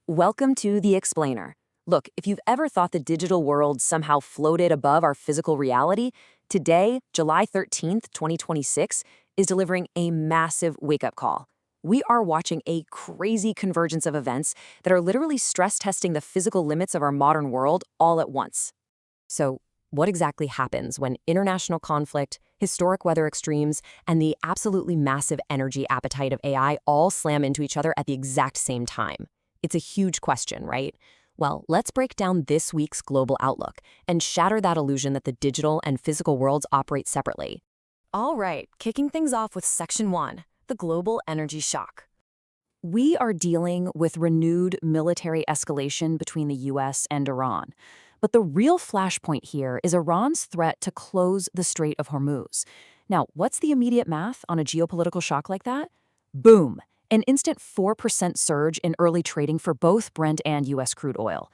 Welcome to The Explainer. Look, if you've ever thought the digital world somehow floated above our physical reality, today, July 13th, 2026, is delivering a massive wake-up call. We are watching a crazy convergence of events that are literally stress-testing the physical limits of our modern world all at once. So, what exactly happens when international conflict, historic weather extremes, and the absolutely massive energy appetite of AI all slam into each other at the exact same time? It's a huge question, right? Well, let's break down this week's global outlook and shatter that illusion that the digital and physical worlds operate separately. All right, kicking things off with Section 1, the global energy shock. We are dealing with renewed military escalation between the US and Iran. But the real flashpoint here is Iran's threat to close the Strait of Hormuz. Now, what's the immediate math on a geopolitical shock like that? Boom! An instant 4% surge in early trading for both Brent and US crude oil.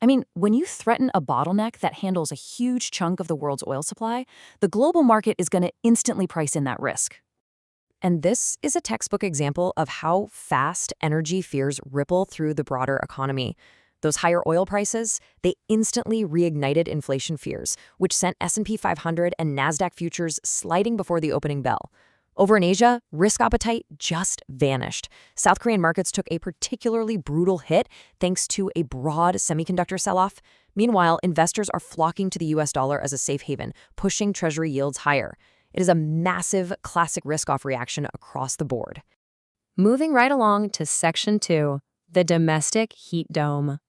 I mean, when you threaten a bottleneck that handles a huge chunk of the world's oil supply, the global market is going to instantly price in that risk. And this is a textbook example of how fast energy fears ripple through the broader economy. Those higher oil prices, they instantly reignited inflation fears, which sent S&P 500 and NASDAQ futures sliding before the opening bell. Over in Asia, risk appetite just vanished. South Korean markets took a particularly brutal hit thanks to a broad semiconductor sell-off. Meanwhile, investors are flocking to the US dollar as a safe haven, pushing treasury yields higher. It is a massive classic risk-off reaction across the board. Moving right along to Section 2, the domestic heat dome.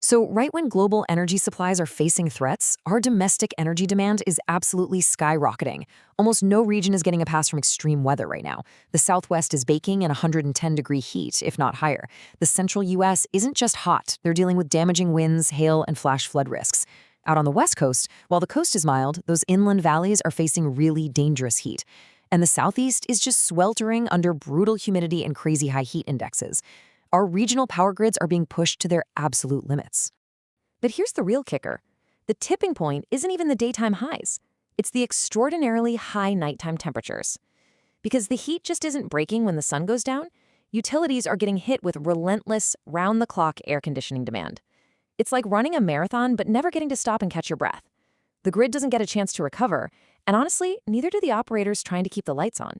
So right when global energy supplies are facing threats, our domestic energy demand is absolutely skyrocketing. Almost no region is getting a pass from extreme weather right now. The Southwest is baking in 110-degree heat, if not higher. The central U.S. isn't just hot. They're dealing with damaging winds, hail, and flash flood risks. Out on the West Coast, while the coast is mild, those inland valleys are facing really dangerous heat. And the Southeast is just sweltering under brutal humidity and crazy high heat indexes. Our regional power grids are being pushed to their absolute limits. But here's the real kicker. The tipping point isn't even the daytime highs. It's the extraordinarily high nighttime temperatures. Because the heat just isn't breaking when the sun goes down, utilities are getting hit with relentless, round-the-clock air conditioning demand. It's like running a marathon but never getting to stop and catch your breath. The grid doesn't get a chance to recover, and honestly, neither do the operators trying to keep the lights on.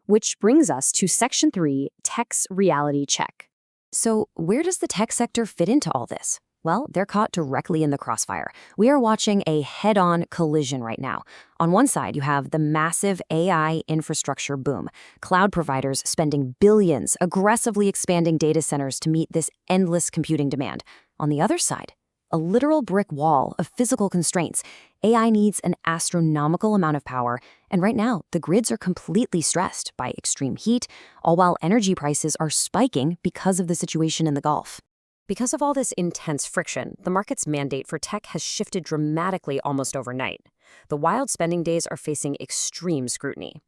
Which brings us to Section 3, Tech's reality check. So where does the tech sector fit into all this? Well, they're caught directly in the crossfire. We are watching a head-on collision right now. On one side, you have the massive AI infrastructure boom. Cloud providers spending billions, aggressively expanding data centers to meet this endless computing demand. On the other side, a literal brick wall of physical constraints. AI needs an astronomical amount of power, and right now, the grids are completely stressed by extreme heat, all while energy prices are spiking because of the situation in the Gulf. Because of all this intense friction, the market's mandate for tech has shifted dramatically almost overnight. The wild spending days are facing extreme scrutiny.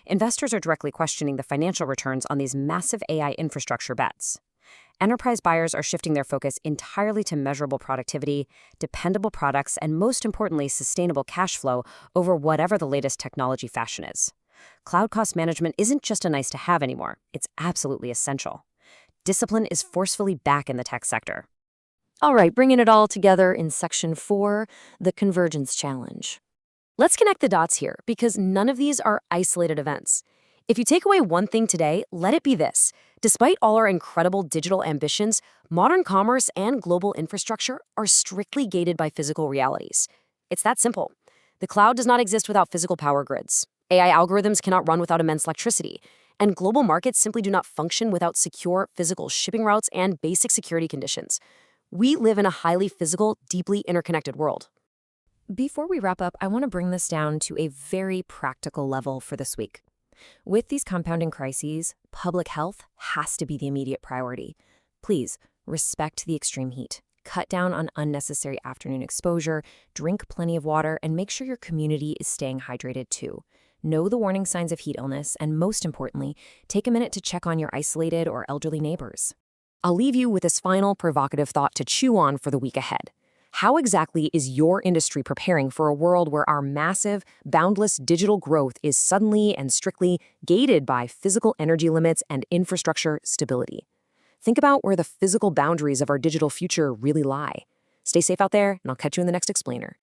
Investors are directly questioning the financial returns on these massive AI infrastructure bets. Enterprise buyers are shifting their focus entirely to measurable productivity, dependable products, and most importantly, sustainable cash flow over whatever the latest technology fashion is. Cloud cost management isn't just a nice-to-have anymore. It's absolutely essential. Discipline is forcefully back in the tech sector. All right, bringing it all together in Section 4, the convergence challenge. Let's connect the dots here, because none of these are isolated events. If you take away one thing today, let it be this. Despite all our incredible digital ambitions, modern commerce and global infrastructure are strictly gated by physical realities. It's that simple. The cloud does not exist without physical power grids. AI algorithms cannot run without immense electricity. And global markets simply do not function without secure physical shipping routes and basic security conditions. We live in a highly physical, deeply interconnected world. Before we wrap up, I want to bring this down to a very practical level for this week. With these compounding crises, public health has to be the immediate priority. Please respect the extreme heat. Cut down on unnecessary afternoon exposure, drink plenty of water, and make sure your community is staying hydrated too. Know the warning signs of heat illness, and most importantly, take a minute to check on your isolated or elderly neighbors. I'll leave you with this final provocative thought to chew on for the week ahead. How exactly is your industry preparing for a world where our massive, boundless digital growth is suddenly and strictly gated by physical energy limits and infrastructure stability? Think about where the physical boundaries of our digital future really lie. Stay safe out there, and I'll catch you in the next explainer.